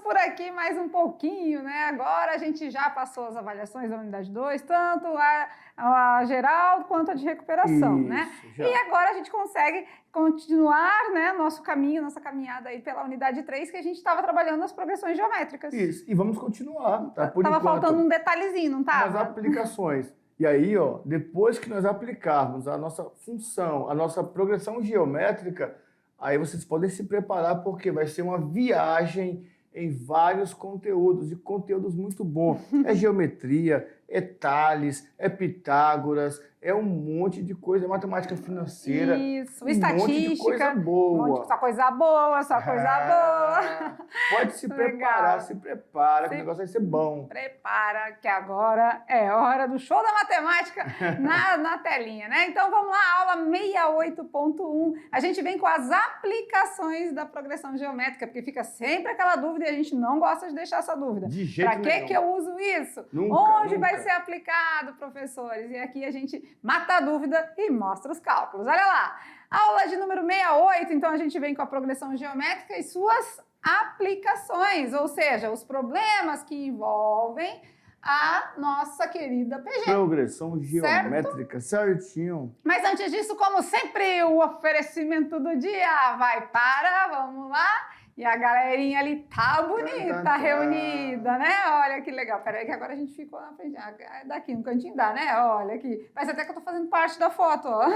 por aqui mais um pouquinho, né? Agora a gente já passou as avaliações da unidade 2, tanto a geral quanto a de recuperação, né? Já. E agora a gente consegue continuar, né, nosso caminho, nossa caminhada aí pela unidade 3, que a gente estava trabalhando as progressões geométricas. Isso, e vamos continuar, tá? Por Tava enquanto, faltando um detalhezinho, não tava? umas aplicações. E aí, ó, depois que nós aplicarmos a nossa função, a nossa progressão geométrica, aí vocês podem se preparar, porque vai ser uma viagem em vários conteúdos, e conteúdos muito bons. É geometria, é Tales, é Pitágoras, é um monte de coisa, matemática financeira. Isso, estatística. Um monte de coisa boa. Só coisa boa, só coisa boa. Pode se preparar, se prepara, que o negócio vai ser bom. Prepara, que agora é hora do show da matemática na telinha, né? Então vamos lá, aula 68.1. A gente vem com as aplicações da progressão geométrica, porque fica sempre aquela dúvida e a gente não gosta de deixar essa dúvida. De jeito nenhum. Para que eu uso isso? Onde vai ser aplicado, professores? E aqui a gente mata a dúvida e mostra os cálculos. Olha lá, aula de número 68, então a gente vem com a progressão geométrica e suas aplicações, ou seja, os problemas que envolvem a nossa querida PG. Progressão geométrica, certinho. Mas antes disso, como sempre, o oferecimento do dia vai para, vamos lá, e a galerinha ali tá bonita, reunida, né? Olha que legal. Peraí que agora a gente ficou na frente, daqui no cantinho dá, né? Olha aqui. Parece até que eu tô fazendo parte da foto, ó.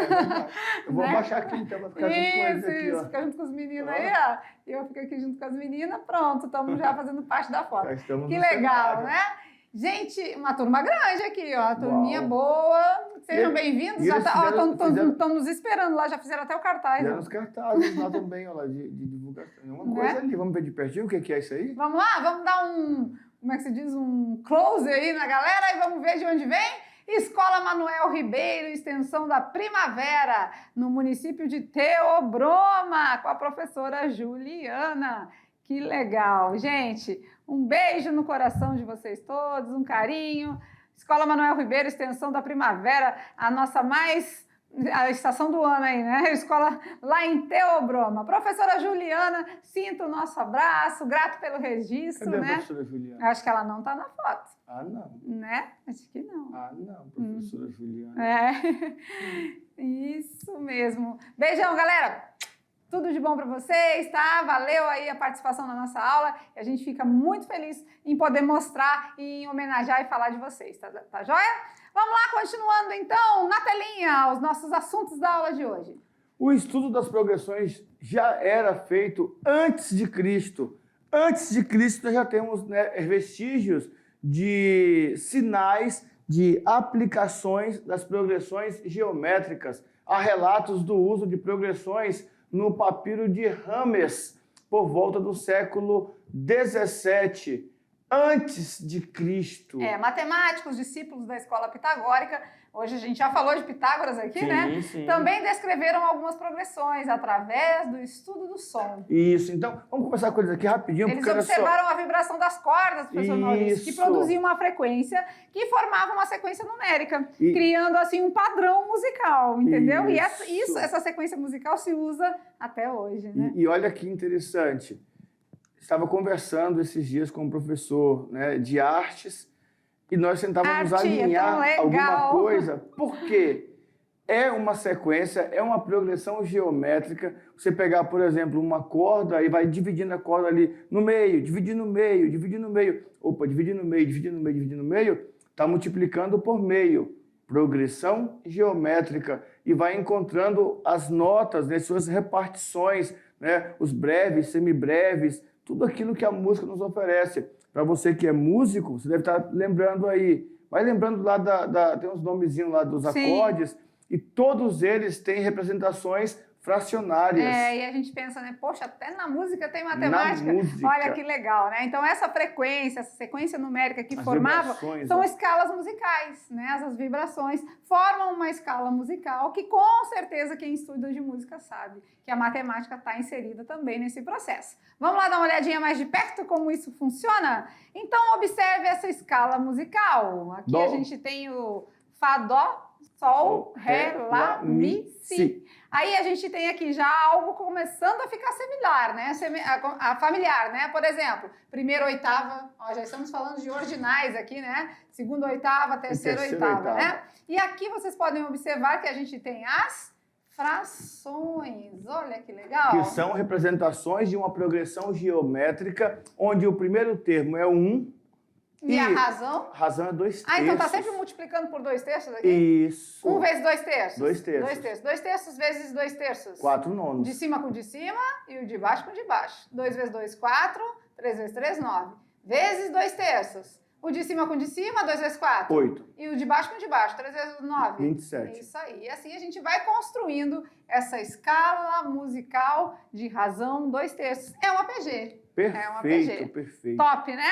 Eu vou abaixar aqui então, pra ficar junto com eles aqui, ó. Fica junto com os meninos aí, ó. E eu fico aqui junto com as meninas, pronto, estamos já fazendo parte da foto. Que legal, né? Gente, uma turma grande aqui, ó, a turminha boa. Sejam bem-vindos. Estão nos esperando lá, já fizeram até o cartaz. Fizeram os cartazes lá também, ó, lá de divulgação. Uma coisa ali, vamos ver de pertinho o que é isso aí? Vamos lá, vamos dar como é que se diz, um close aí na galera e vamos ver de onde vem. Escola Manuel Ribeiro, extensão da Primavera, no município de Theobroma, com a professora Juliana. Que legal, gente. Um beijo no coração de vocês todos, um carinho. Escola Manuel Ribeiro, extensão da Primavera, a estação do ano aí, né? Escola lá em Theobroma. Professora Juliana, sinta o nosso abraço, grato pelo registro, Cadê né? a professora Juliana? Acho que ela não tá na foto. Ah, não. Né? Acho que não. Ah, não, professora Juliana. Isso mesmo. Beijão, galera. Tudo de bom para vocês, tá? Valeu aí a participação na nossa aula e a gente fica muito feliz em poder mostrar e em homenagear e falar de vocês, tá joia? Vamos lá, continuando então, na telinha, os nossos assuntos da aula de hoje. O estudo das progressões já era feito antes de Cristo. Antes de Cristo nós já temos, né, vestígios de sinais de aplicações das progressões geométricas. Há relatos do uso de progressões no papiro de Rames, por volta do século 17 antes de Cristo. Matemáticos, discípulos da escola pitagórica, hoje a gente já falou de Pitágoras aqui, sim, né? Sim. Também descreveram algumas progressões através do estudo do som. Isso, então vamos começar com eles aqui rapidinho. Eles observaram a vibração das cordas, professor Maurício, que produziam uma frequência que formava uma sequência numérica, criando assim um padrão musical, entendeu? Isso. E essa sequência musical se usa até hoje, né? E olha que interessante. Estava conversando esses dias com um professor, né, de artes e nós tentávamos alinhar alguma coisa, porque é uma sequência, é uma progressão geométrica. Você pegar, por exemplo, uma corda e vai dividindo a corda ali no meio, dividir no meio, dividir no meio. Opa, dividir no meio, dividir no meio, dividir no meio, está multiplicando por meio. Progressão geométrica. E vai encontrando as notas, né, suas repartições, né, os breves, semibreves, tudo aquilo que a música nos oferece. Para você que é músico, você deve estar lembrando aí. Vai lembrando lá tem uns nomezinhos lá dos acordes, e todos eles têm representações fracionárias. E a gente pensa, né? Poxa, até na música tem matemática. Olha que legal, né? Então essa frequência, essa sequência numérica que formava são escalas musicais, né? Essas vibrações formam uma escala musical que com certeza quem estuda de música sabe que a matemática está inserida também nesse processo. Vamos lá dar uma olhadinha mais de perto como isso funciona? Então observe essa escala musical. Aqui a gente tem o Fá, Dó, Sol, Ré, Lá, Mi, Si. Aí a gente tem aqui já algo começando a ficar similar, né? A familiar, né? Por exemplo, primeira oitava, ó, já estamos falando de ordinais aqui, né? Segunda oitava, terceira oitava, né? E aqui vocês podem observar que a gente tem as frações. Olha que legal. Que são representações de uma progressão geométrica, onde o primeiro termo é 1. E a razão? Razão é 2/3. Ah, então tá sempre multiplicando por 2/3 aqui? Isso. 1 vezes 2/3. 2/3. 2/3. 2/3 vezes 2/3. 4/9. De cima com de cima e o de baixo com de baixo. 2 vezes 2, 4. 3 vezes 3, 9. Vezes 2/3. O de cima com de cima, 2 vezes 4. 8. E o de baixo com de baixo, 3 vezes 9. 27. Isso aí. E assim a gente vai construindo essa escala musical de razão 2/3. É uma PG. Perfeito, é uma PG. Perfeito. Top, né?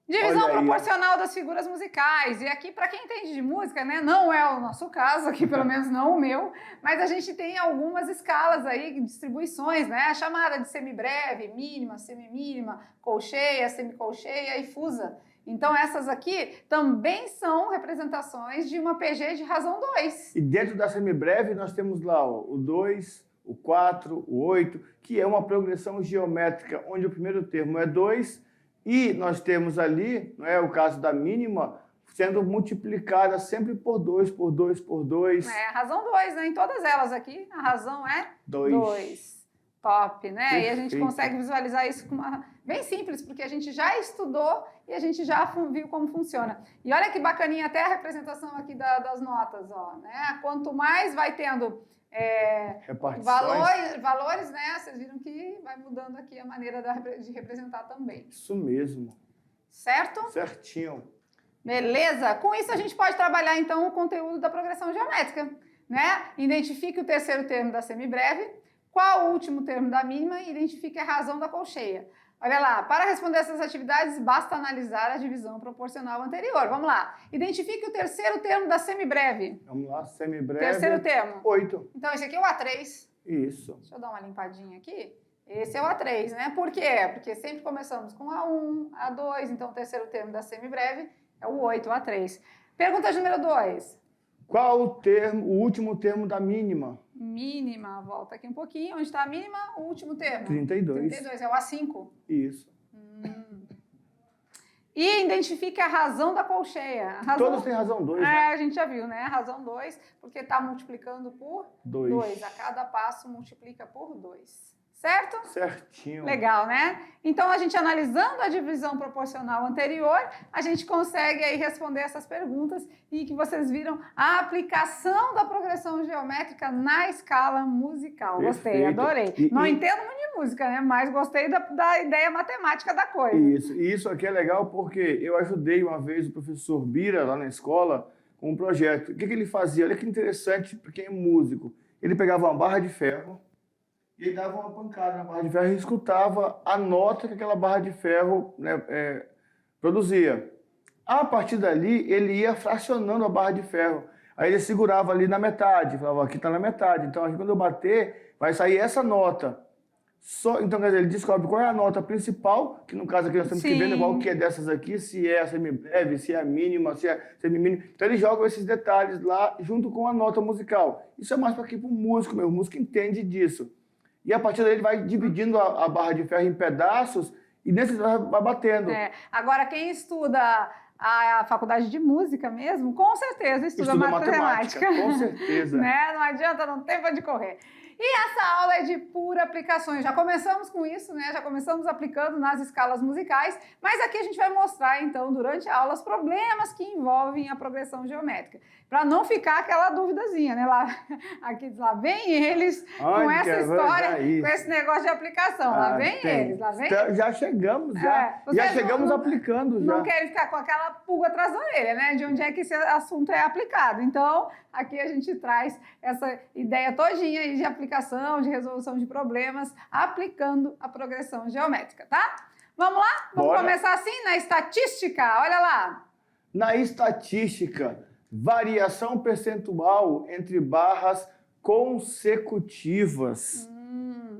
Divisão Olha aí, proporcional das figuras musicais. E aqui, para quem entende de música, né, não é o nosso caso, aqui pelo menos não o meu, mas a gente tem algumas escalas aí, distribuições, né? A chamada de semibreve, mínima, semimínima, colcheia, semicolcheia e fusa. Então, essas aqui também são representações de uma PG de razão 2. E dentro da semibreve, nós temos lá ó, o 2, o 4, o 8, que é uma progressão geométrica, onde o primeiro termo é 2, e nós temos ali, não é, o caso da mínima, sendo multiplicada sempre por 2, por 2, por 2. É, a razão 2, né? Em todas elas aqui, a razão é 2. Top, né? Perfeito. E a gente consegue visualizar isso com uma... bem simples, porque a gente já estudou e a gente já viu como funciona. E olha que bacaninha até a representação aqui das notas, ó, né? Quanto mais vai tendo valores, né? Vocês viram que vai mudando aqui a maneira de representar também. Isso mesmo. Certo? Certinho. Beleza? Com isso a gente pode trabalhar então o conteúdo da progressão geométrica, né? Identifique o terceiro termo da semibreve, qual o último termo da mínima e identifique a razão da colcheia. Olha lá, para responder essas atividades, basta analisar a divisão proporcional anterior. Vamos lá. Identifique o terceiro termo da semibreve. Vamos lá, semibreve. Terceiro termo. 8. Então, esse aqui é o A3. Isso. Deixa eu dar uma limpadinha aqui. Esse é o A3, né? Por quê? Porque sempre começamos com A1, A2, então o terceiro termo da semibreve é o 8, o A3. Pergunta número 2. Qual o último termo da mínima? Mínima, volta aqui um pouquinho. Onde está a mínima? O último termo. 32. 32, é o A5. Isso. E identifique a razão da colcheia. Todos têm razão 2, né? A gente já viu, né? Razão 2, porque está multiplicando por 2. A cada passo multiplica por 2. Certo? Certinho. Legal, né? Então, a gente analisando a divisão proporcional anterior, a gente consegue aí responder essas perguntas e que vocês viram a aplicação da progressão geométrica na escala musical. Perfeito. Gostei, adorei. Não entendo muito de música, né? Mas gostei da ideia matemática da coisa. Isso. E isso aqui é legal porque eu ajudei uma vez o professor Bira lá na escola com um projeto. O que ele fazia? Olha que interessante para quem é músico. Ele pegava uma barra de ferro e ele dava uma pancada na barra de ferro e escutava a nota que aquela barra de ferro, né, produzia. A partir dali, ele ia fracionando a barra de ferro. Aí ele segurava ali na metade, falava, aqui está na metade. Então, aqui, quando eu bater, vai sair essa nota. Então, quer dizer, ele descobre qual é a nota principal, que no caso aqui nós estamos escrevendo qual que é dessas aqui, se é a semibreve, se é a mínima, se é a semimínima. Então, ele joga esses detalhes lá junto com a nota musical. Isso é mais para o músico mesmo, o músico entende disso. E a partir daí ele vai dividindo a barra de ferro em pedaços e nesse vai batendo. Agora, quem estuda a faculdade de música mesmo, com certeza estuda matemática. Com certeza. Né? Não adianta, não tem pra onde correr. E essa aula é de pura aplicações. Já começamos com isso, né? Já começamos aplicando nas escalas musicais, mas aqui a gente vai mostrar, então, durante a aula, os problemas que envolvem a progressão geométrica. Para não ficar aquela duvidazinha, né? Lá vem eles com essa história, com esse negócio de aplicação. Lá vem eles. Já chegamos, já chegamos aplicando. Não querem ficar com aquela pulga atrás da orelha, né? De onde é que esse assunto é aplicado. Então, aqui a gente traz essa ideia todinha aí de aplicação, de resolução de problemas, aplicando a progressão geométrica, tá? Vamos lá? Vamos começar assim na estatística. Olha lá. Na estatística, variação percentual entre barras consecutivas.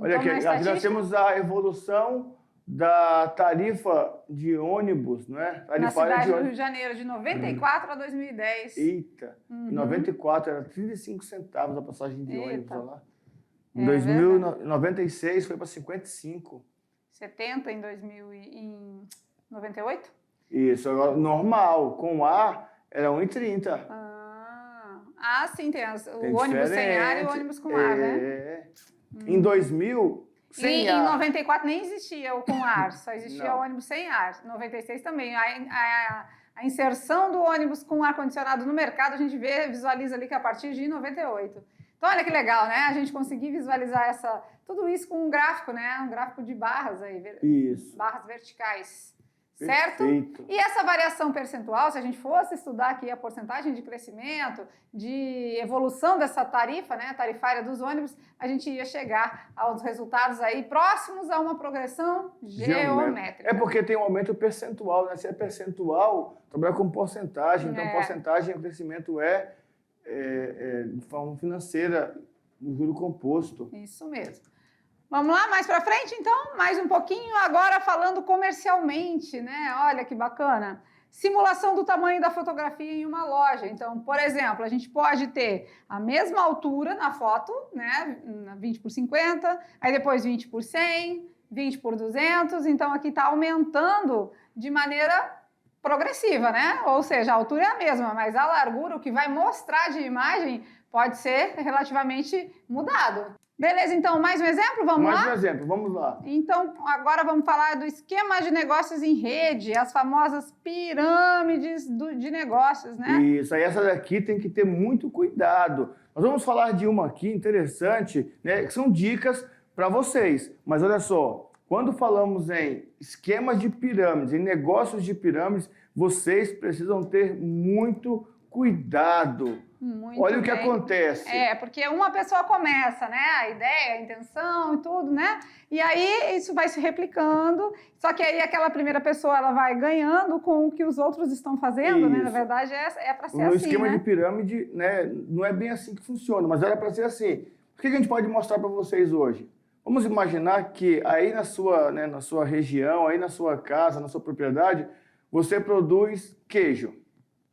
Olha aqui nós temos a evolução da tarifa de ônibus, não é? Na cidade do Rio de Janeiro, de 94 a 2010. Eita! Em 94 era 35 centavos a passagem de ônibus lá. Em 96 foi para 55. 70 em 98? Isso, agora normal, com ar era 1,30. Sim, tem o ônibus sem ar e o ônibus com ar, né? Em 2000, sem ar. Em 94 nem existia o com ar, só existia o ônibus sem ar. Em 96 também. A inserção do ônibus com ar-condicionado no mercado, a gente visualiza ali que é a partir de 98. Então, olha que legal, né? A gente conseguir visualizar tudo isso com um gráfico, né? Um gráfico de barras aí. Isso. Barras verticais. Certo? Perfeito. E essa variação percentual, se a gente fosse estudar aqui a porcentagem de crescimento, de evolução dessa tarifa, né, tarifária dos ônibus, a gente ia chegar aos resultados aí próximos a uma progressão geométrica. É porque tem um aumento percentual, né? Se é percentual, trabalha com porcentagem, então porcentagem, o crescimento de forma financeira, no juro composto. Isso mesmo. Vamos lá, mais para frente, então? Mais um pouquinho, agora falando comercialmente, né? Olha que bacana. Simulação do tamanho da fotografia em uma loja. Então, por exemplo, a gente pode ter a mesma altura na foto, né? 20 por 50, aí depois 20 por 100, 20 por 200. Então, aqui está aumentando de maneira progressiva, né? Ou seja, a altura é a mesma, mas a largura, o que vai mostrar de imagem, pode ser relativamente mudado. Beleza, então, mais um exemplo? Vamos lá? Mais um exemplo, vamos lá. Então, agora vamos falar do esquema de negócios em rede, as famosas pirâmides de negócios, né? Isso, aí essa daqui tem que ter muito cuidado. Nós vamos falar de uma aqui interessante, né, que são dicas para vocês. Mas olha só, quando falamos em esquemas de pirâmides, em negócios de pirâmides, vocês precisam ter muito cuidado. Olha o que acontece. Porque uma pessoa começa, né? A ideia, a intenção e tudo, né? E aí isso vai se replicando. Só que aí aquela primeira pessoa ela vai ganhando com o que os outros estão fazendo, né? Na verdade é para ser assim. No esquema de pirâmide, né? Não é bem assim que funciona, mas era para ser assim. O que a gente pode mostrar para vocês hoje? Vamos imaginar que aí na sua região, aí na sua casa, na sua propriedade, você produz queijo.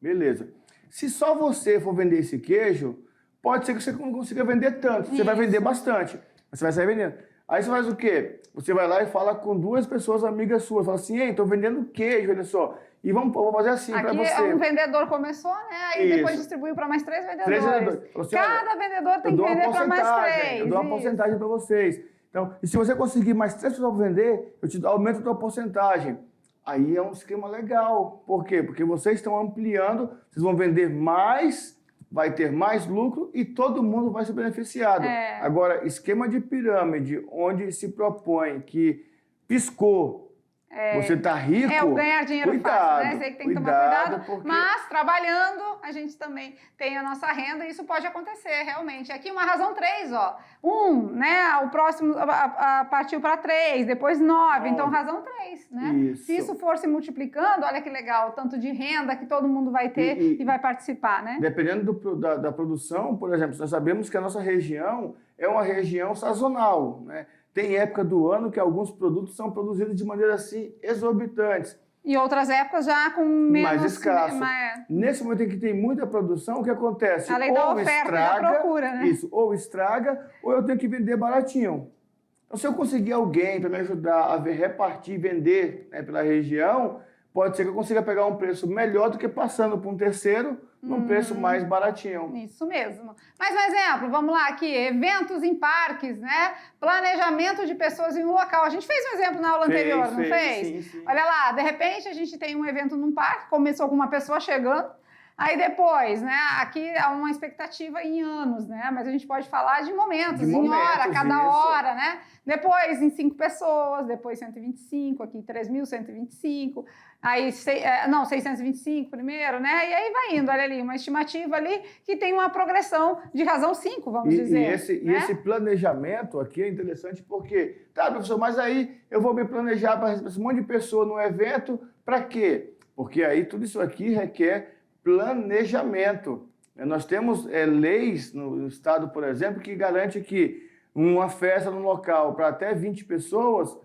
Beleza. Se só você for vender esse queijo, pode ser que você não consiga vender tanto. Você vai vender bastante, mas você vai sair vendendo. Aí você faz o quê? Você vai lá e fala com duas pessoas amigas suas. Fala assim, estou vendendo queijo, olha só. E vamos fazer assim para você. Aqui um vendedor começou, né? Aí depois distribuiu para mais 3 vendedores. Assim, cada vendedor tem que vender para mais 3. Eu dou uma porcentagem para vocês. Então, e se você conseguir mais 3 pessoas para vender, eu aumento a tua porcentagem. Aí é um esquema legal. Por quê? Porque vocês estão ampliando, vocês vão vender mais, vai ter mais lucro e todo mundo vai ser beneficiado. Agora, esquema de pirâmide, onde se propõe que piscou, você está rico, o ganhar dinheiro fácil, né? Sei que tem que tomar cuidado, porque... mas trabalhando, a gente também tem a nossa renda e isso pode acontecer, realmente. Aqui uma razão 3, ó. né? O próximo partiu para 3, depois 9, então razão 3, né? Isso. Se isso for se multiplicando, olha que legal, o tanto de renda que todo mundo vai ter e vai participar, né? Dependendo da produção, por exemplo, nós sabemos que a nossa região é uma região sazonal, né? Tem época do ano que alguns produtos são produzidos de maneira assim exorbitantes. E outras épocas já com menos... mais escasso. Nesse momento em que tem muita produção, o que acontece? A lei da oferta e da procura, né? Isso, ou estraga, ou eu tenho que vender baratinho. Então, se eu conseguir alguém para me ajudar a repartir e vender, né, pela região, pode ser que eu consiga pegar um preço melhor do que passando para um terceiro num preço mais baratinho. Isso mesmo. Mais um exemplo, vamos lá aqui, eventos em parques, né? Planejamento de pessoas em um local. A gente fez um exemplo na aula anterior, não fez? Sim. Olha lá, de repente a gente tem um evento num parque, começou com uma pessoa chegando, aí depois, né? Aqui há uma expectativa em anos, né? Mas a gente pode falar de momentos, em hora, cada hora, né? Depois em 5 pessoas, depois 125, aqui 3.125, aí 625 primeiro, né? E aí vai indo, olha ali, uma estimativa ali que tem uma progressão de razão 5, vamos dizer. E esse planejamento aqui é interessante porque, tá, professor, mas aí eu vou me planejar para receber um monte de pessoa no evento, para quê? Porque aí tudo isso aqui requer planejamento. Nós temos leis no estado, por exemplo, que garante que uma festa no local para até 20 pessoas,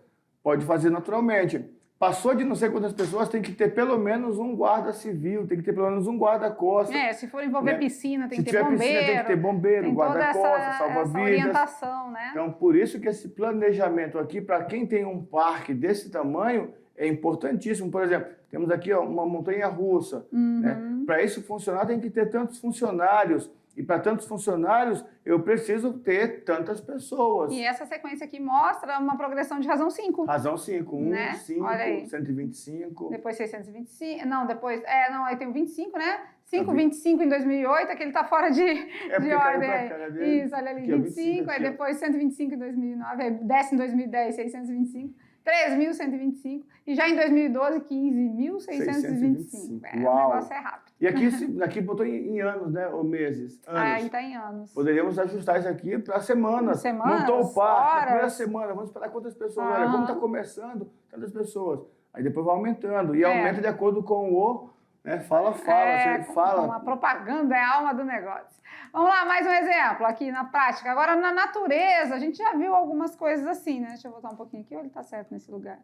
Pode fazer naturalmente. Passou de não sei quantas pessoas, tem que ter pelo menos um guarda civil, tem que ter pelo menos um guarda-costas. Se for envolver piscina, tem que ter bombeiro. Se tiver piscina, tem que ter bombeiro, guarda-costas, salva-vidas. Orientação, né? Então, por isso que esse planejamento aqui, para quem tem um parque desse tamanho, é importantíssimo. Por exemplo, temos aqui uma montanha-russa. Né? Para isso funcionar, tem que ter tantos funcionários. E para tantos funcionários, eu preciso ter tantas pessoas. E essa sequência aqui mostra uma progressão de razão 5. Razão 5. 1, né? 5, 125. Depois 625. Não, depois... aí tem o 25, né? 525 em 2008, aquele está fora de ordem. Isso, olha ali, 25. Aí depois 125 em 2009. Aí desce em 2010, 625. 3.125 e já em 2012, 15.625. O negócio é rápido. E aqui botou em anos, né? Ou meses. Anos. Aí está em anos. Poderíamos ajustar isso aqui para semanas. Montou o parque, na primeira semana, vamos esperar quantas pessoas. Olha, como está começando, tantas pessoas. Aí depois vai aumentando. E aumenta de acordo com o... Né? Fala. Uma propaganda é a alma do negócio. Vamos lá, mais um exemplo aqui na prática. Agora, na natureza, a gente já viu algumas coisas assim, né? Deixa eu voltar um pouquinho aqui, olha, tá certo nesse lugar.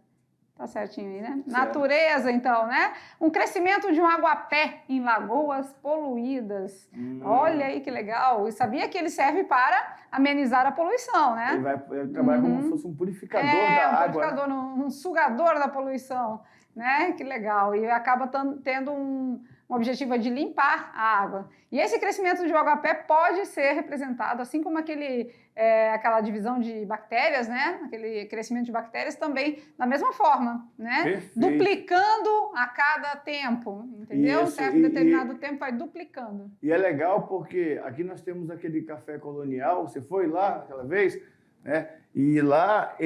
Tá certinho aí, né? Certo. Natureza, então, né? Um crescimento de um aguapé em lagoas poluídas. Olha aí que legal. E sabia que ele serve para amenizar a poluição, né? Ele trabalha como se fosse um purificador da água. Um sugador da poluição, né? Que legal. E acaba tendo um objetivo de limpar a água. E esse crescimento de aguapé pode ser representado, assim como aquela divisão de bactérias, né? Aquele crescimento de bactérias também, da mesma forma, né? Perfeito. Duplicando a cada tempo, entendeu? Isso, certo determinado tempo vai duplicando. E é legal porque aqui nós temos aquele café colonial, você foi lá aquela vez, né? E lá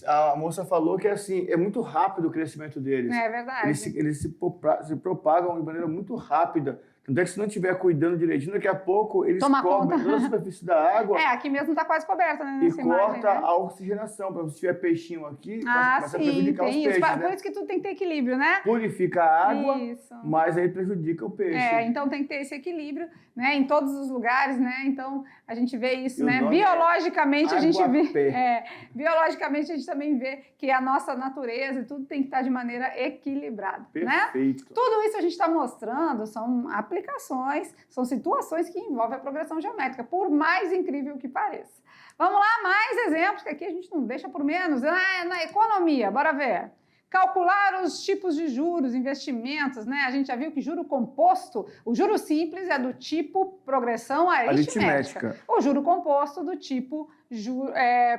a moça falou que assim, é muito rápido o crescimento deles. É verdade. Eles se propagam de maneira muito rápida. Tanto é que se não estiver cuidando direitinho, daqui a pouco eles cobrem toda a superfície da água. Aqui mesmo está quase coberta, né? E corta a oxigenação. Para se tiver peixinho aqui, vai prejudicar os peixes. Né? Por isso que tudo tem que ter equilíbrio, né? Purifica a água, mas aí prejudica o peixe. Então tem que ter esse equilíbrio, né? Em todos os lugares, né? Então a gente vê isso, né? Biologicamente a gente vê. Biologicamente a gente também vê que a nossa natureza e tudo tem que estar de maneira equilibrada. Perfeito. Né? Tudo isso a gente está mostrando, são aplicações, são situações que envolvem a progressão geométrica, por mais incrível que pareça. Vamos lá, mais exemplos, que aqui a gente não deixa por menos. Na economia, bora ver. Calcular os tipos de juros, investimentos, né? A gente já viu que juro composto, o juro simples é do tipo progressão aritmética. O juro composto do tipo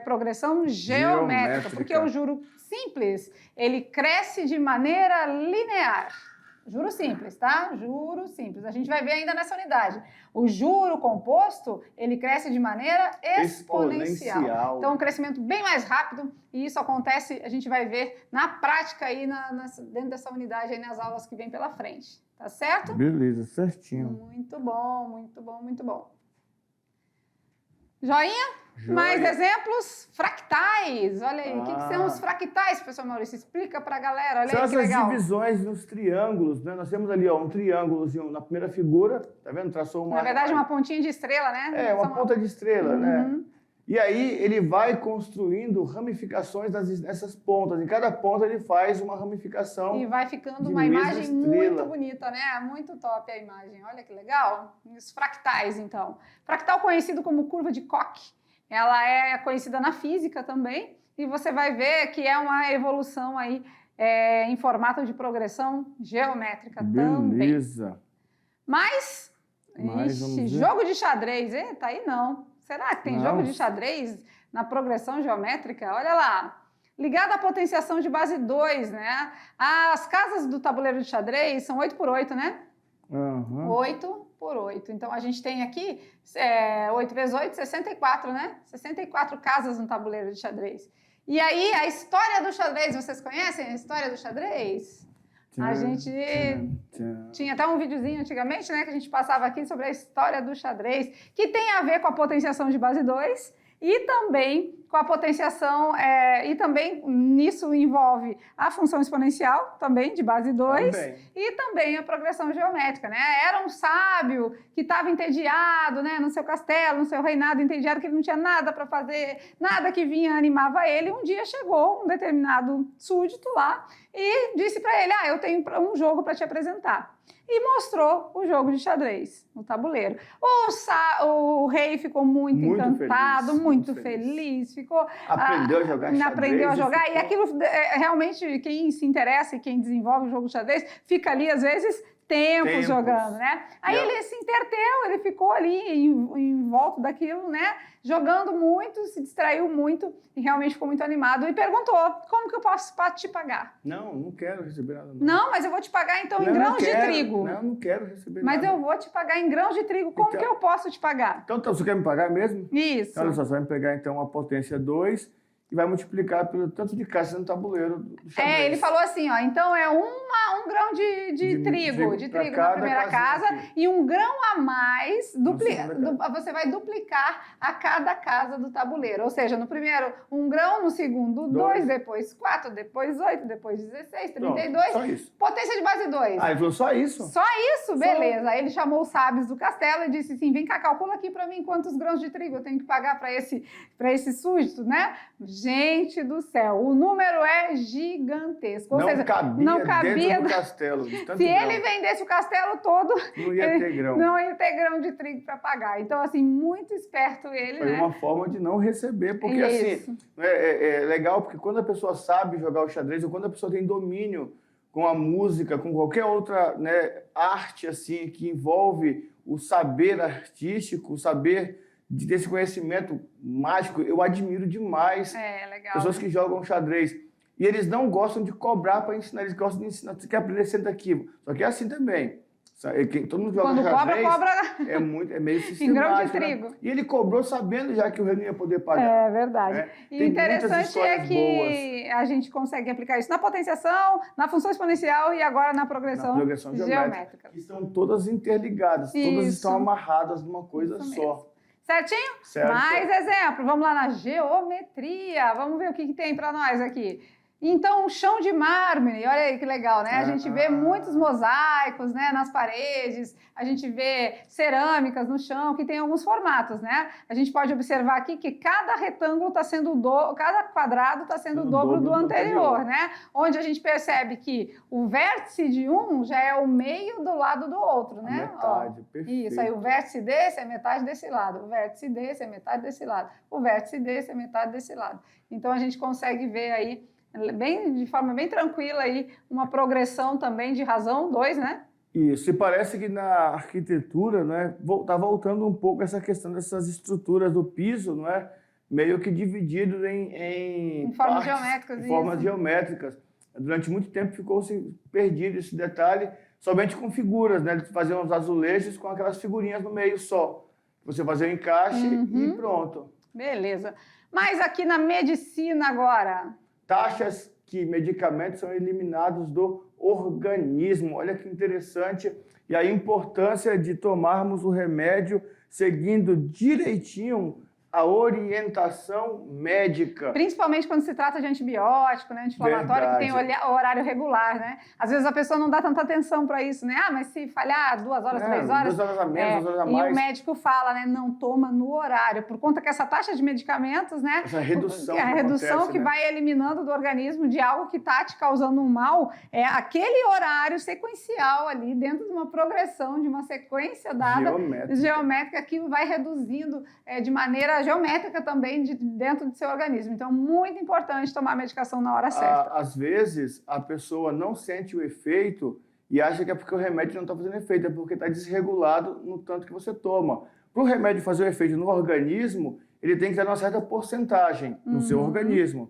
progressão geométrica, porque o juro simples, ele cresce de maneira linear. Juro simples, tá? Juro simples. A gente vai ver ainda nessa unidade. O juro composto, ele cresce de maneira exponencial. Então, um crescimento bem mais rápido, e isso acontece, a gente vai ver na prática aí, dentro dessa unidade, aí nas aulas que vem pela frente. Tá certo? Beleza, certinho. Muito bom, muito bom, muito bom. Joinha? Mais exemplos? Fractais. Olha aí, o que são os fractais, professor Maurício? Explica para a galera. Olha aí que legal. São essas divisões nos triângulos, né? Nós temos ali um triângulozinho na primeira figura, tá vendo? Traçou uma... Na verdade, uma pontinha de estrela, né? Uma ponta de estrela, né? E aí ele vai construindo ramificações nessas pontas. Em cada ponta ele faz uma ramificação. E vai ficando uma imagem muito bonita, né? Muito top a imagem. Olha que legal. Os fractais, então. Fractal conhecido como curva de Koch. Ela é conhecida na física também. E você vai ver que é uma evolução aí em formato de progressão geométrica também. Beleza. Mas jogo de xadrez. Eita, aí não. Será que tem jogo de xadrez na progressão geométrica? Olha lá. Ligado à potenciação de base 2, né? As casas do tabuleiro de xadrez são 8x8, né? 8x8. Então, a gente tem aqui 8 vezes 8, 64, né? 64 casas no tabuleiro de xadrez. E aí, a história do xadrez, vocês conhecem a história do xadrez? A gente tinha até um videozinho antigamente, né, que a gente passava aqui sobre a história do xadrez, que tem a ver com a potenciação de base 2 e também com a potenciação, e também nisso envolve a função exponencial, também de base 2, e também a progressão geométrica, né? Era um sábio que estava entediado, né, no seu castelo, no seu reinado, entediado, que ele não tinha nada para fazer, nada que vinha animava ele. Um dia chegou um determinado súdito lá e disse para ele, eu tenho um jogo para te apresentar. E mostrou o jogo de xadrez, o tabuleiro. O rei ficou muito encantado, muito feliz. Ficou, aprendeu a jogar xadrez. Aprendeu a jogar. E aquilo, realmente, quem se interessa e quem desenvolve o jogo de xadrez, fica ali, às vezes, tempos jogando, né? Aí ele se entreteu, ele ficou ali em volta daquilo, né? Jogando muito, se distraiu muito e realmente ficou muito animado e perguntou, como que eu posso te pagar? Não quero receber nada. Não, mas eu vou te pagar então em grãos de trigo. Não quero receber nada. Mas eu vou te pagar em grãos de trigo, como que eu posso te pagar? Então você quer me pagar mesmo? Isso. Então, olha só, você vai me pegar então a potência 2 e vai multiplicar pelo tanto de casas no tabuleiro do xadrez. Ele falou assim, então é um grão de trigo na primeira casa e um grão a mais, você vai duplicar a cada casa do tabuleiro. Ou seja, no primeiro, um grão, no segundo, 2, depois 4, depois 8, depois 16, 32. Pronto, só isso. Potência de base 2. Ele falou só isso? Só isso? Beleza. Aí ele chamou os sábios do castelo e disse assim, vem cá, calcula aqui para mim quantos grãos de trigo eu tenho que pagar para esse súdito, né? Gente do céu, o número é gigantesco. Ou seja, não cabia dentro do castelo. Se ele vendesse o castelo todo, não ia ter grão. Não ia ter grão de trigo para pagar. Então, assim, muito esperto ele, Foi uma forma de não receber, porque assim, é legal, porque quando a pessoa sabe jogar o xadrez, ou quando a pessoa tem domínio com a música, com qualquer outra, né, arte assim que envolve o saber artístico, o saber desse conhecimento mágico, eu admiro demais legal, pessoas que jogam xadrez. E eles não gostam de cobrar para ensinar, eles gostam de ensinar. Você quer aprender, senta aqui. Só que é assim também. Todo mundo joga quando xadrez, cobra... É meio sistemático. Em grão de trigo. Né? E ele cobrou sabendo já que o rei não ia poder pagar. É verdade. Né? E interessante é que a gente consegue aplicar isso na potenciação, na função exponencial e agora na progressão geométrica. Que estão todas interligadas, todas estão amarradas numa coisa só. Certinho? Certo. Mais exemplo. Vamos lá na geometria. Vamos ver o que tem para nós aqui. Então, um chão de mármore, olha aí que legal, né? A gente vê muitos mosaicos, né, nas paredes, a gente vê cerâmicas no chão, que tem alguns formatos, né? A gente pode observar aqui que cada retângulo está sendo cada quadrado está sendo o dobro do anterior, né? Onde a gente percebe que o vértice de um já é o meio do lado do outro, né? Metade, perfeito. Isso, aí o vértice desse é metade desse lado, o vértice desse é metade desse lado, o vértice desse é metade desse lado. Então, a gente consegue ver aí de forma bem tranquila aí, uma progressão também de razão 2, né? Isso, e parece que na arquitetura, né, tá voltando um pouco essa questão dessas estruturas do piso, não é? Meio que dividido em formas geométricas. Formas geométricas. Durante muito tempo ficou-se perdido esse detalhe, somente com figuras, né? Eles faziam os azulejos com aquelas figurinhas no meio só. Você fazia o encaixe e pronto. Beleza. Mas aqui na medicina agora... Taxas que medicamentos são eliminados do organismo. Olha que interessante. E a importância de tomarmos o remédio seguindo direitinho a orientação médica. Principalmente quando se trata de antibiótico, né, anti-inflamatório, que tem horário regular, né? Às vezes a pessoa não dá tanta atenção para isso, né? Mas se falhar 2 horas, 3 horas... 2 horas a menos, 2 horas a mais. E o médico fala, né? Não toma no horário. Por conta que essa taxa de medicamentos, né? Essa redução a redução que vai eliminando do organismo de algo que está te causando um mal, é aquele horário sequencial ali, dentro de uma progressão, de uma sequência dada geométrica, aquilo vai reduzindo de maneira geométrica também dentro do seu organismo. Então, muito importante tomar a medicação na hora certa. Às vezes, a pessoa não sente o efeito e acha que é porque o remédio não está fazendo efeito, é porque está desregulado no tanto que você toma. Para o remédio fazer o efeito no organismo, ele tem que ter uma certa porcentagem no seu organismo.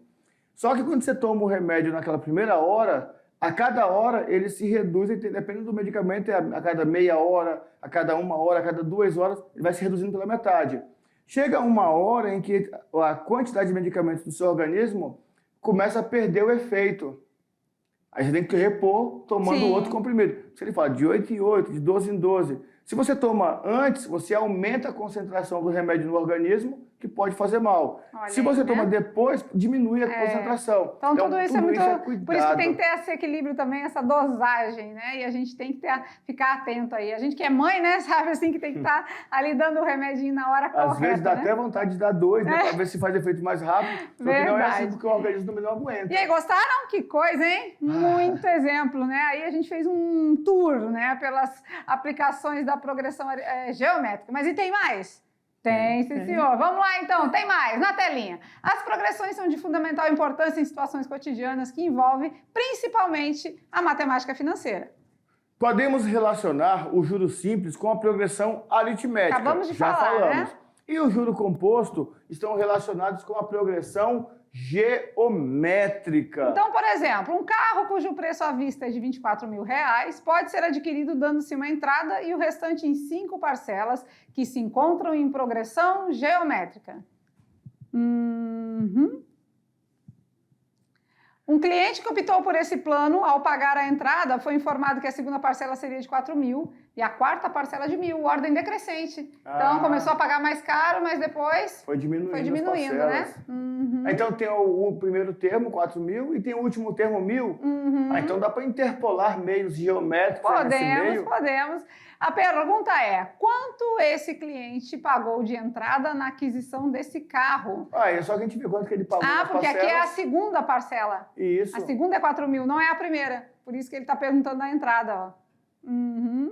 Só que quando você toma o remédio naquela primeira hora, a cada hora ele se reduz, dependendo do medicamento, a cada meia hora, a cada 1 hora, a cada 2 horas, ele vai se reduzindo pela metade. Chega uma hora em que a quantidade de medicamentos do seu organismo começa a perder o efeito. Aí você tem que repor tomando outro comprimido. Se ele fala de 8 em 8, de 12 em 12, Se você toma antes, você aumenta a concentração do remédio no organismo, que pode fazer mal. Olha Se você aí, toma né? depois, diminui a concentração. Então, tudo isso é muito... cuidado. Por isso que tem que ter esse equilíbrio também, essa dosagem, né? E a gente tem que ficar atento aí. A gente que é mãe, né? Sabe assim, que tem que estar ali dando o remedinho na hora correta. Às vezes dá né? até vontade de dar 2, né? Para ver se faz efeito mais rápido. Só que não é assim, porque o organismo também não aguenta. E aí, gostaram? Que coisa, hein? Muito exemplo, né? Aí a gente fez um tour, né? Pelas aplicações da progressão geométrica. Mas e tem mais? Tem, sim, senhor. Vamos lá, então. Tem mais, na telinha. As progressões são de fundamental importância em situações cotidianas que envolvem, principalmente, a matemática financeira. Podemos relacionar o juro simples com a progressão aritmética. Acabamos de Já falar, falamos. né? E o juro composto estão relacionados com a progressão geométrica. Então, por exemplo, um carro cujo preço à vista é de R$24 mil pode ser adquirido dando-se uma entrada e o restante em 5 parcelas que se encontram em progressão geométrica. Um cliente que optou por esse plano, ao pagar a entrada, foi informado que a segunda parcela seria de 4 mil e a quarta parcela de 1.000, ordem decrescente. Então, começou a pagar mais caro, mas depois foi diminuindo né? Então, tem o primeiro termo, 4 mil, e tem o último termo, 1.000. Então, dá para interpolar meios geométricos nesse meio? Podemos. A pergunta é, quanto esse cliente pagou de entrada na aquisição desse carro? É só que a gente vê quanto que ele pagou nas porque parcelas. aqui é a segunda parcela. Isso. A segunda é 4 mil, não é a primeira. Por isso que ele está perguntando na entrada, ó.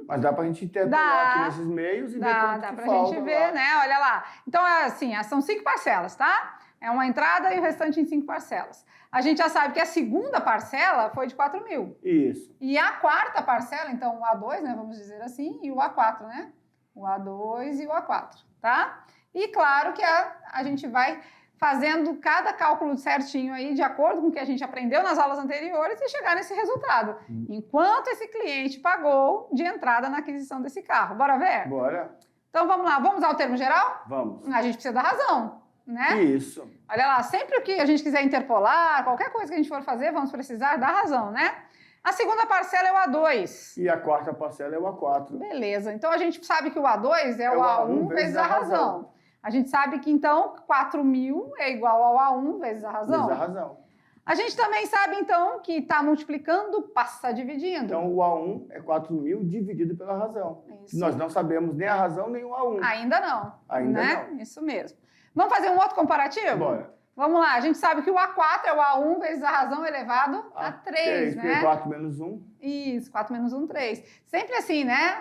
Mas dá pra gente interpolar aqui nesses meios e ver quanto dá que pra falta gente ver, né? Olha lá. Então, assim, são 5 parcelas, tá? É uma entrada e o restante em 5 parcelas. A gente já sabe que a segunda parcela foi de 4 mil. Isso. E a quarta parcela, então o A2, né, vamos dizer assim, e o A4, né? O A2 e o A4, tá? E claro que a gente vai fazendo cada cálculo certinho aí, de acordo com o que a gente aprendeu nas aulas anteriores e chegar nesse resultado. Enquanto esse cliente pagou de entrada na aquisição desse carro. Bora ver? Bora. Então vamos lá, vamos ao termo geral? Vamos. A gente precisa da razão, né? Isso. Olha lá, sempre que a gente quiser interpolar, qualquer coisa que a gente for fazer, vamos precisar da razão, né? A segunda parcela é o A2. E a quarta parcela é o A4. Beleza, então a gente sabe que o A2 é o A1 vezes a razão. A gente sabe que, então, 4 mil é igual ao A1 vezes a razão. Vezes a razão. A gente também sabe, então, que está multiplicando, passa dividindo. Então, o A1 é 4 mil dividido pela razão. Isso. Nós não sabemos nem a razão, nem o A1. Ainda não. Ainda né? não. Isso mesmo. Vamos fazer um outro comparativo? Bora. Vamos lá, a gente sabe que o A4 é o A1 vezes a razão elevado a 3, né? 4 menos 1. Isso, 4 menos 1, 3. Sempre assim, né?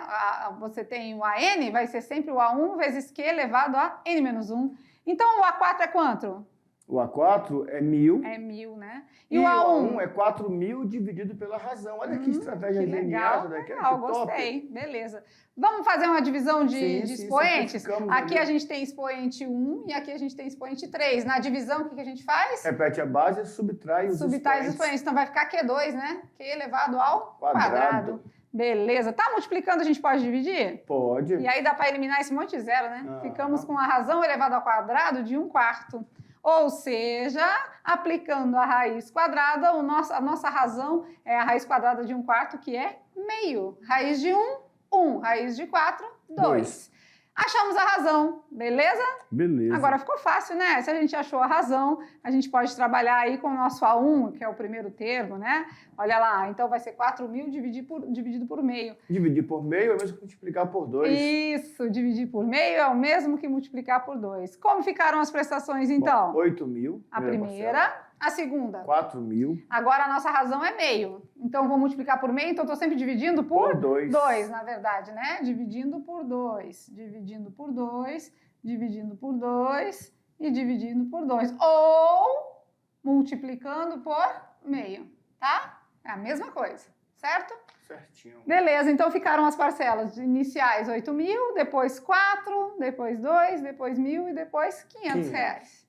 Você tem o AN, vai ser sempre o A1 vezes Q elevado a N menos 1. Então, o A4 é quanto? O A4 é 1.000. É 1.000, né? E o A1 é 4 mil dividido pela razão. Olha que estratégia genial essa daqui. Legal, gostei. Beleza. Vamos fazer uma divisão de expoentes? Aqui a gente tem expoente 1 e aqui a gente tem expoente 3. Na divisão, o que a gente faz? Repete a base e subtrai os expoentes. Então vai ficar Q2, né? Q elevado ao quadrado. Beleza. Tá multiplicando, a gente pode dividir? Pode. E aí dá para eliminar esse monte de zero, né? Ficamos com a razão elevada ao quadrado de 1/4. Ou seja, aplicando a raiz quadrada, a nossa razão é a raiz quadrada de 1/4, que é meio. Raiz de 1, 1. Raiz de 4, 2. Achamos a razão, beleza? Beleza. Agora ficou fácil, né? Se a gente achou a razão, a gente pode trabalhar aí com o nosso A1, que é o primeiro termo, né? Olha lá, então vai ser 4 mil dividido por meio. Dividir por meio é o mesmo que multiplicar por 2. Isso, dividir por meio é o mesmo que multiplicar por 2. Como ficaram as prestações, então? Bom, 8 mil. A primeira. A segunda? 4 mil. Agora a nossa razão é meio. Então, vou multiplicar por meio, então estou sempre dividindo por 2. 2, na verdade, né? Dividindo por 2. Dividindo por 2. Dividindo por 2. E dividindo por 2. Ou multiplicando por meio, tá? É a mesma coisa, certo? Certinho. Beleza, então ficaram as parcelas iniciais 8 mil, depois 4, depois 2, depois 1.000 e depois 500 reais.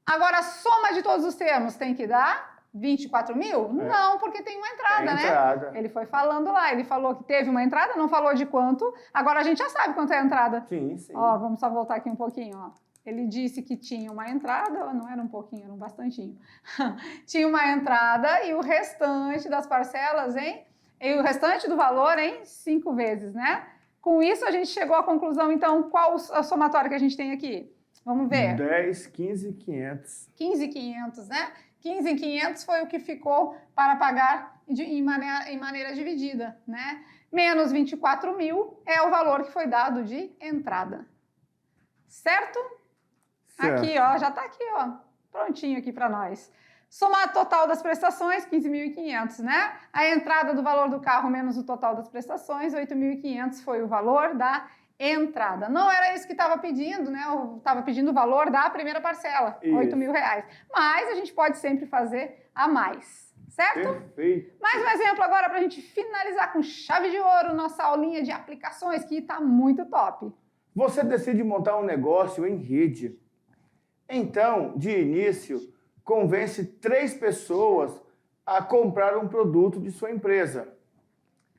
Agora, a soma de todos os termos tem que dar 24 mil? Não, porque tem uma entrada, né? Ele foi falando lá, ele falou que teve uma entrada, não falou de quanto. Agora a gente já sabe quanto é a entrada. Sim, sim. Ó, vamos só voltar aqui um pouquinho, ó. Ele disse que tinha uma entrada, não era um pouquinho, era um bastantinho. Tinha uma entrada e o restante das parcelas, hein? E o restante do valor em 5 vezes, né? Com isso, a gente chegou à conclusão, então, qual a somatória que a gente tem aqui? Vamos ver. 10, 15 e 500. 15.500, né? 15.500 foi o que ficou para pagar em maneira dividida, né? Menos 24.000 é o valor que foi dado de entrada. Certo? Aqui, ó, já está aqui, ó, prontinho aqui para nós. Somar total das prestações, 15.500, né? A entrada do valor do carro menos o total das prestações, 8.500 foi o valor da entrada. Não era isso que estava pedindo, né? Eu estava pedindo o valor da primeira parcela, R$8.000. Mas a gente pode sempre fazer a mais, certo? Perfeito. Mais um exemplo agora para a gente finalizar com chave de ouro nossa aulinha de aplicações, que está muito top. Você decide montar um negócio em rede. Então, de início, convence 3 pessoas a comprar um produto de sua empresa.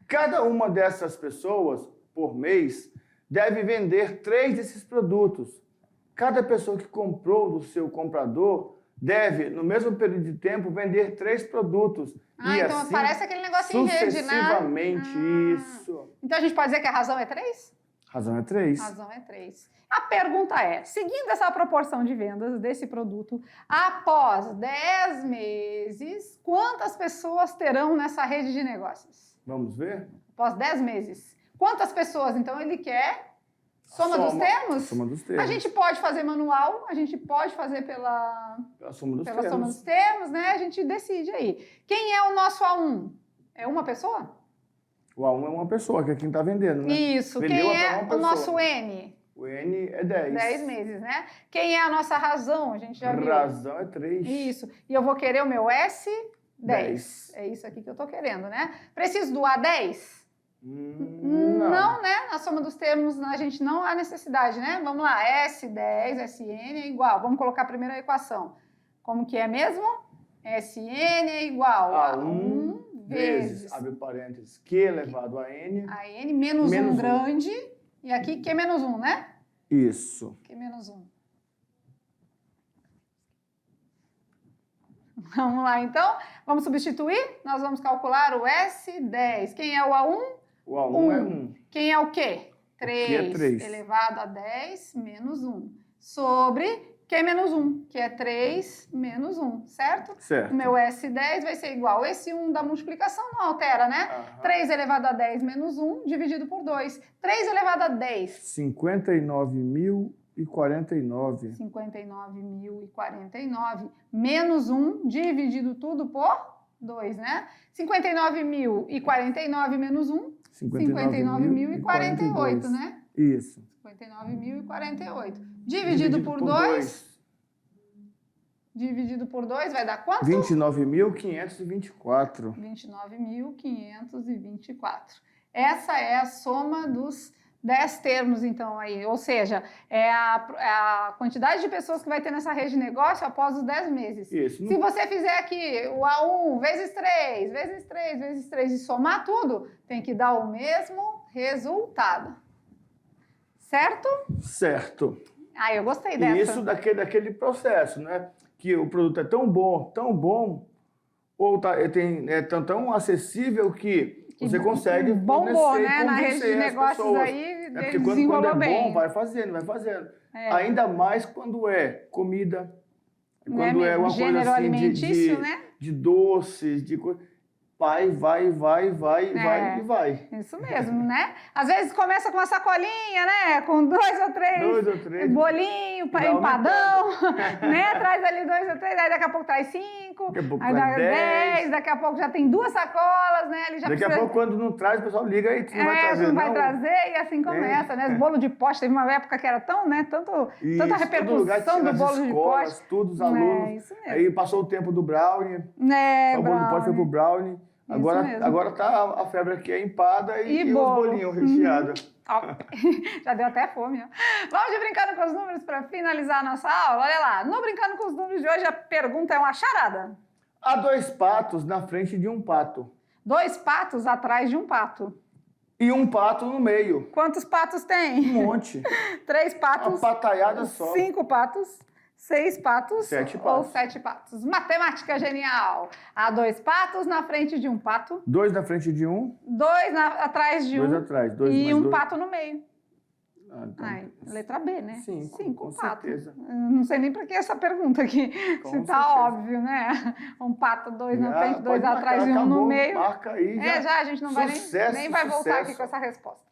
Cada uma dessas pessoas, por mês, deve vender 3 desses produtos. Cada pessoa que comprou do seu comprador deve, no mesmo período de tempo, vender 3 produtos. E então assim, parece aquele negócio em rede, né? Sucessivamente, isso. Então a gente pode dizer que a razão é 3? Razão é 3. Razão é 3. A pergunta é, seguindo essa proporção de vendas desse produto, após 10 meses, quantas pessoas terão nessa rede de negócios? Vamos ver? Após 10 meses. Quantas pessoas, então, ele quer? Soma dos termos? Soma dos termos. A gente pode fazer manual, a gente pode fazer pela soma dos soma dos termos, né? A gente decide aí. Quem é o nosso A1? É uma pessoa? O A1 é uma pessoa, que é quem está vendendo, né? Isso. Vendeu quem é o nosso N? O N é 10. 10 meses, né? Quem é a nossa razão? A gente já viu. Razão é 3. Isso. E eu vou querer o meu S, 10. É isso aqui que eu estou querendo, né? Preciso do A10? Não, né? Na soma dos termos a gente não há necessidade, né? Vamos lá, S10, Sn é igual. Vamos colocar a primeira equação. Como que é mesmo? Sn é igual a 1 vezes, abre parênteses, Q elevado a N. A N menos 1 grande. E aqui Q menos 1, né? Isso. Q menos 1. Vamos lá, então. Vamos substituir? Nós vamos calcular o S10. Quem é o A1? O A1 é 1. Quem é o Q? 3. O Q é 3. Elevado a 10 menos 1. Sobre Q menos 1, que é 3 menos 1, certo? Certo. O meu S10 vai ser igual. Esse 1 da multiplicação não altera, né? 3 elevado a 10 menos 1 dividido por 2. 3 elevado a 10. 59.049. 59.049 menos 1 dividido tudo por 2, né? 59.049 menos 1. 59.048, né? Isso. 59.048. Dividido por 2. Dividido por 2 vai dar quanto? 29.524. 29.524. Essa é a soma dos 10 termos, então, aí. Ou seja, é a quantidade de pessoas que vai ter nessa rede de negócio após os 10 meses. Isso. Se você fizer aqui o A1 vezes 3, vezes 3, vezes 3 e somar tudo, tem que dar o mesmo resultado. Certo? Certo. Ah, eu gostei dessa. E isso daquele processo, né? Que o produto é tão bom, ou é tão acessível que você consegue bombou, né? Na rede de negócios aí, porque quando é bom, vai fazendo. Ainda mais quando é comida, quando é uma coisa assim de doces, de coisa. Vai e vai. Isso mesmo, né? Às vezes começa com uma sacolinha, né? Com 2 ou 3 bolinho, empadão, né? Traz ali 2 ou 3, aí daqui a pouco traz 5, aí dá 10, daqui a pouco já tem 2 sacolas, né? Daqui a pouco, quando não traz, o pessoal liga aí, tu não vai trazer, não vai trazer, e assim começa, né? Os bolos de pote, teve uma época que era tanta repercussão do bolo de pote. Todos os alunos. Isso mesmo. Aí passou o tempo do brownie. O bolo de pote foi pro brownie. Agora tá a febre aqui, é empada e os bolinhos recheados. Já deu até fome, ó. Vamos de Brincando com os Números para finalizar a nossa aula? Olha lá, no Brincando com os Números de hoje a pergunta é uma charada. Há 2 patos na frente de um pato. 2 patos atrás de um pato. E um pato no meio. Quantos patos tem? Um monte. 3 patos. Uma pataiada só. 5 patos. 6 patos, 7 ou patos. 7 patos. Matemática genial. Há 2 patos na frente de um pato. 2 na frente de um. 2 atrás de um. 2 atrás. 2 e mais um 2. pato no meio. Então, Ai, letra B, né? 5, com certeza. Não sei nem para que essa pergunta aqui. Se tá óbvio, né? Um pato, 2 na frente, 2 atrás e um no meio. Marca aí. Já a gente não vai nem vai voltar aqui com essa resposta.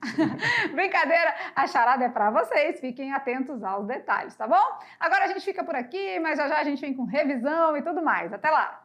Brincadeira, a charada é para vocês. Fiquem atentos aos detalhes, tá bom? Agora a gente fica por aqui, mas já a gente vem com revisão e tudo mais. Até lá!